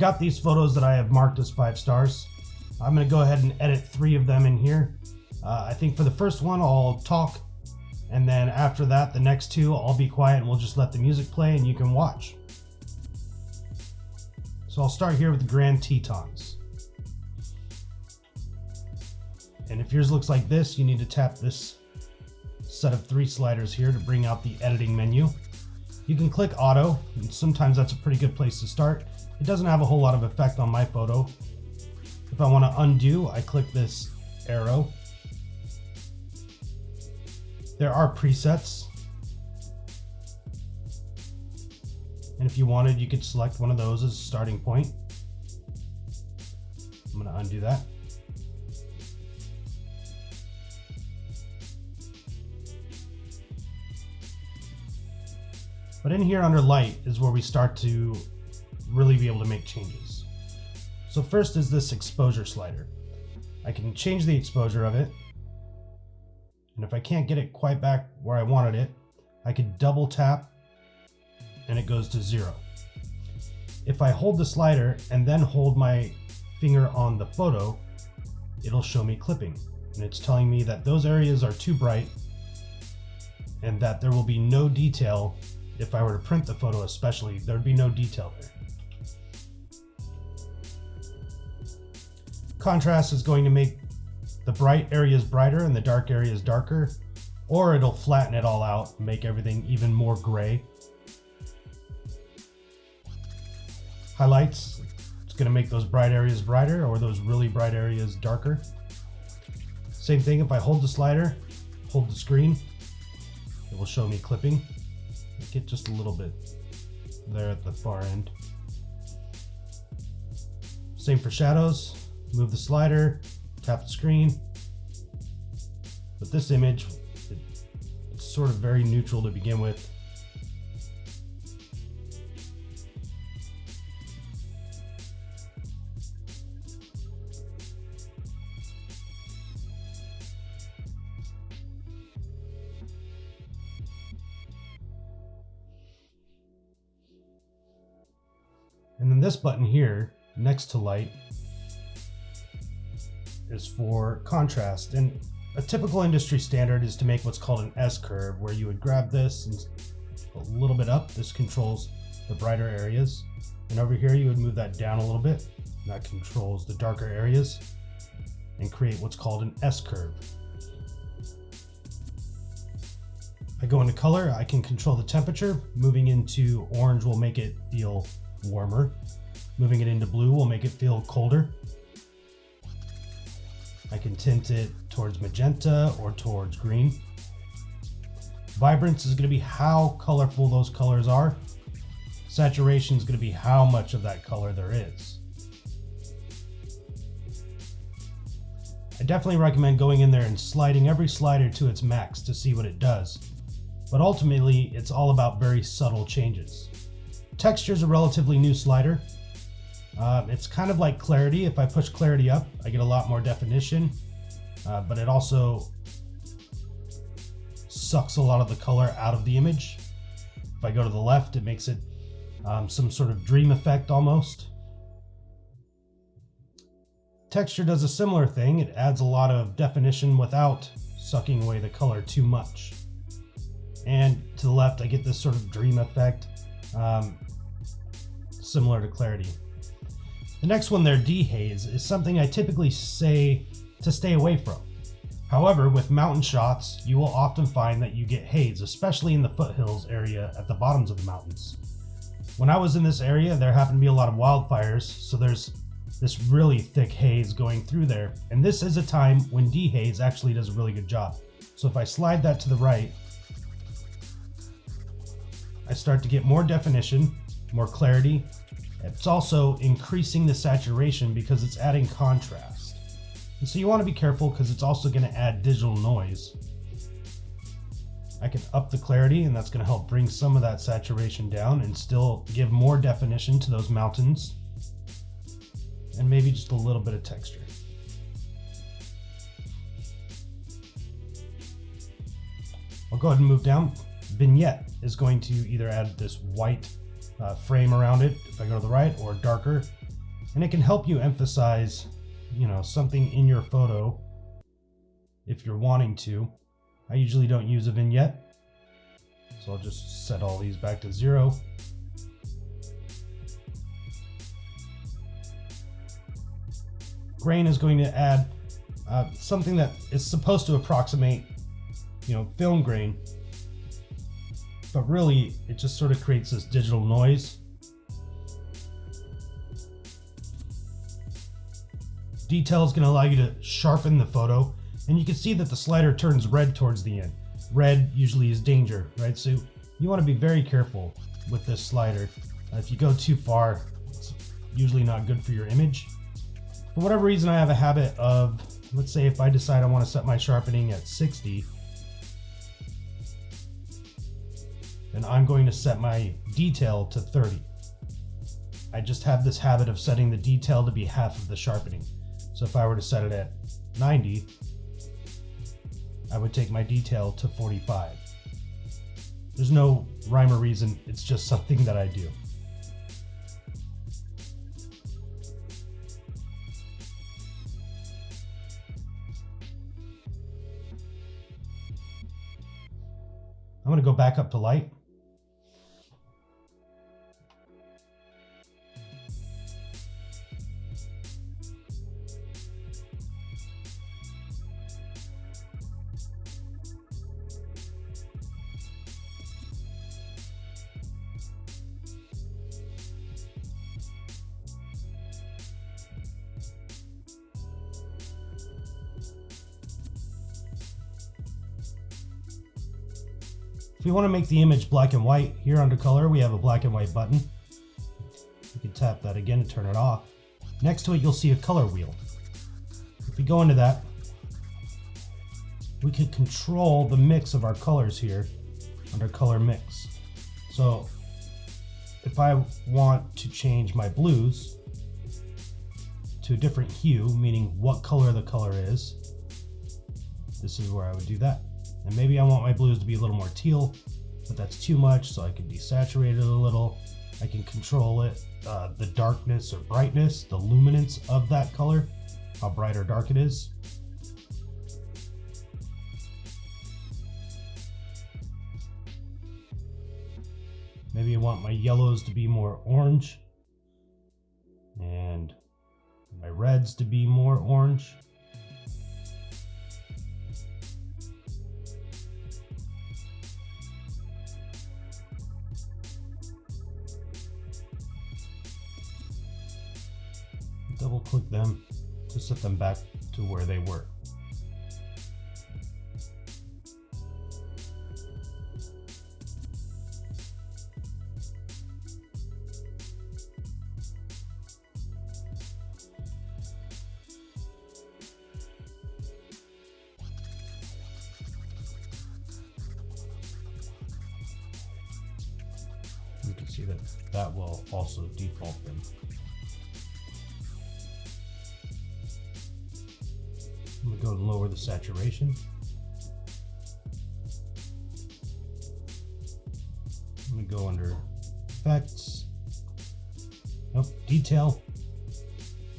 got these photos that I have marked as 5 stars. I'm going to go ahead and edit 3 of them in here. I think for the first one I'll talk, and then after that the next 2 I'll be quiet and we'll just let the music play and you can watch. So I'll start here with the Grand Tetons. And if yours looks like this, you need to tap this set of 3 sliders here to bring out the editing menu. You can click auto, and sometimes that's a pretty good place to start. It doesn't have a whole lot of effect on my photo. If I want to undo, I click this arrow. There are presets. And if you wanted, you could select one of those as a starting point. I'm going to undo that. But in here under light is where we start to really be able to make changes. So first is this exposure slider. I can change the exposure of it. And if I can't get it quite back where I wanted it, I could double tap and it goes to 0. If I hold the slider and then hold my finger on the photo, it'll show me clipping. And it's telling me that those areas are too bright and that there will be no detail. If I were to print the photo especially, there'd be no detail there. Contrast is going to make the bright areas brighter and the dark areas darker, or it'll flatten it all out and make everything even more gray. Highlights, it's going to make those bright areas brighter or those really bright areas darker. Same thing, if I hold the slider, hold the screen, it will show me clipping. Get just a little bit there at the far end. Same for shadows. Move the slider, tap the screen. But this image, it's sort of very neutral to begin with. And then this button here, next to light, is for contrast. And a typical industry standard is to make what's called an S-curve, where you would grab this and a little bit up. This controls the brighter areas. And over here, you would move that down a little bit. And that controls the darker areas and create what's called an S-curve. If I go into color, I can control the temperature. Moving into orange will make it feel warmer. Moving it into blue will make it feel colder. I can tint it towards magenta or towards green. Vibrance is going to be how colorful those colors are. Saturation is going to be how much of that color there is. I definitely recommend going in there and sliding every slider to its max to see what it does. But ultimately, it's all about very subtle changes. Texture is a relatively new slider. It's kind of like clarity. If I push clarity up, I get a lot more definition, but it also sucks a lot of the color out of the image. If I go to the left, it makes it some sort of dream effect almost. Texture does a similar thing. It adds a lot of definition without sucking away the color too much. And to the left, I get this sort of dream effect. Similar to clarity. The next one there, dehaze, is something I typically say to stay away from. However, with mountain shots, you will often find that you get haze, especially in the foothills area at the bottoms of the mountains. When I was in this area, there happened to be a lot of wildfires, so there's this really thick haze going through there. And this is a time when dehaze actually does a really good job. So if I slide that to the right, I start to get more definition, more clarity. It's also increasing the saturation because it's adding contrast. And so you want to be careful because it's also going to add digital noise. I can up the clarity, and that's going to help bring some of that saturation down and still give more definition to those mountains. And maybe just a little bit of texture. I'll go ahead and move down. Vignette is going to either add this white frame around it if I go to the right, or darker. And it can help you emphasize, something in your photo if you're wanting to. I usually don't use a vignette, so I'll just set all these back to 0. Grain is going to add something that is supposed to approximate, film grain, but really it just sort of creates this digital noise. Detail is going to allow you to sharpen the photo, and you can see that the slider turns red towards the end. Red usually is danger, right? So you want to be very careful with this slider. If you go too far, it's usually not good for your image. For whatever reason, I have a habit of, let's say if I decide I want to set my sharpening at 60, then I'm going to set my detail to 30. I just have this habit of setting the detail to be half of the sharpening. So if I were to set it at 90, I would take my detail to 45. There's no rhyme or reason, it's just something that I do. I'm going to go back up to light. If you want to make the image black and white, here under color we have a black and white button. You can tap that again to turn it off. Next to it you'll see a color wheel. If we go into that, we can control the mix of our colors here under color mix. So if I want to change my blues to a different hue, meaning what color the color is, this is where I would do that. And maybe I want my blues to be a little more teal, but that's too much, so I can desaturate it a little. I can control it, the darkness or brightness, the luminance of that color, how bright or dark it is. Maybe I want my yellows to be more orange and my reds to be more orange. Double click them to set them back to where they were. You can see that that will also default them. I'm going to go and lower the saturation. I'm going to go under effects. Nope, detail.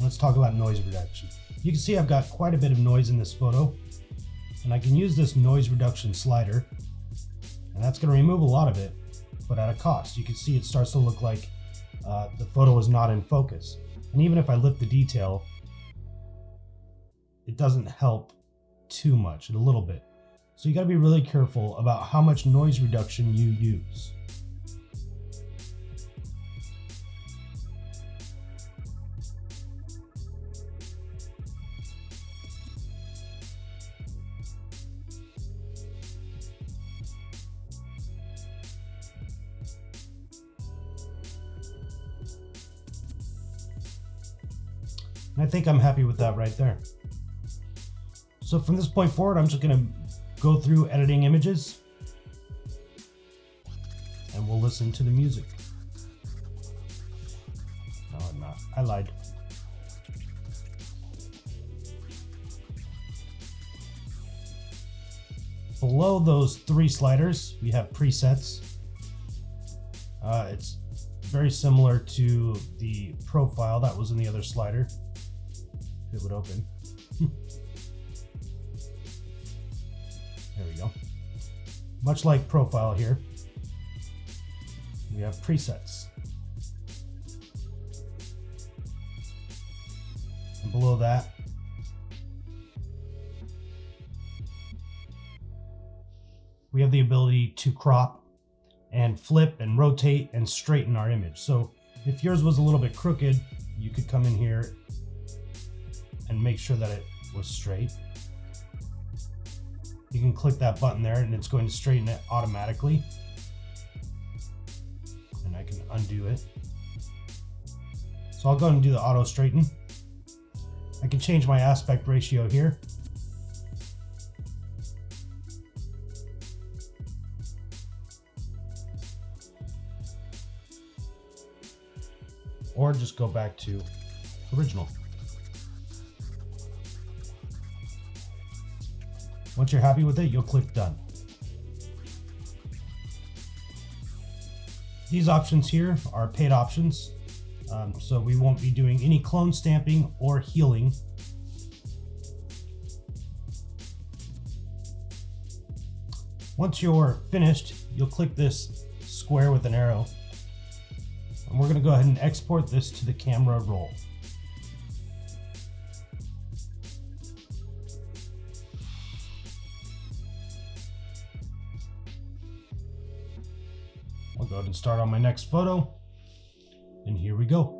Let's talk about noise reduction. You can see I've got quite a bit of noise in this photo, and I can use this noise reduction slider, and that's going to remove a lot of it, but at a cost. You can see it starts to look like the photo is not in focus. And even if I lift the detail, it doesn't help too much, a little bit. So you got to be really careful about how much noise reduction you use. And I think I'm happy with that right there. So from this point forward, I'm just going to go through editing images and we'll listen to the music. No, I'm not. I lied. Below those three sliders, we have presets. It's very similar to the profile that was in the other slider. If it would open. There we go. Much like profile here, we have presets. And below that, we have the ability to crop and flip and rotate and straighten our image. So if yours was a little bit crooked, you could come in here and make sure that it was straight. You can click that button there and it's going to straighten it automatically. And I can undo it. So I'll go ahead and do the auto straighten. I can change my aspect ratio here. Or just go back to original. Once you're happy with it, you'll click done. These options here are paid options, so we won't be doing any clone stamping or healing. Once you're finished, you'll click this square with an arrow, and we're going to go ahead and export this to the camera roll. I'll go ahead and start on my next photo, and here we go.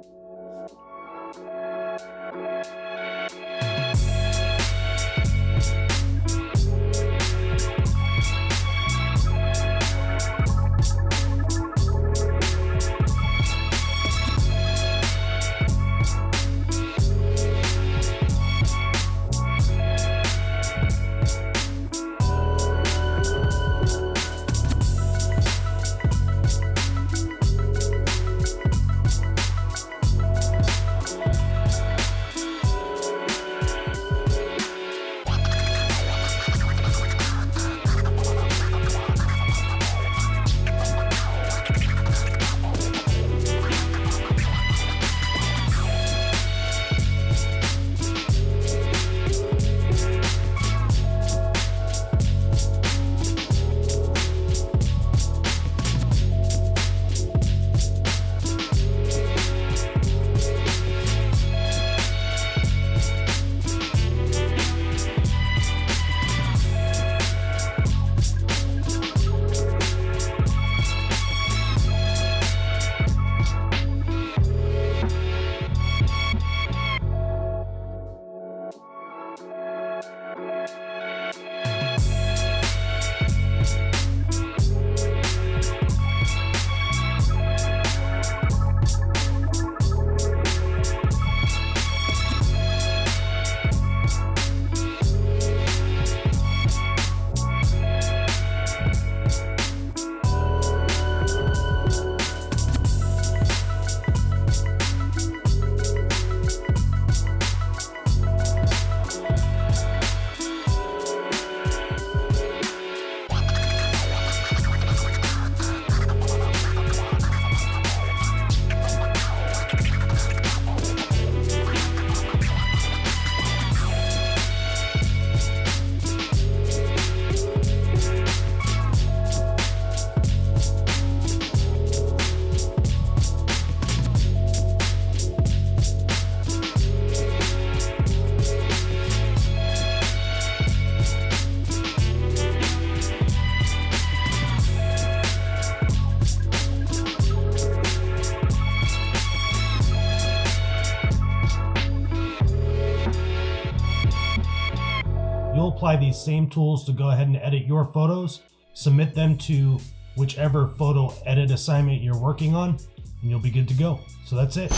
You'll apply these same tools to go ahead and edit your photos, submit them to whichever photo edit assignment you're working on, and you'll be good to go. So that's it.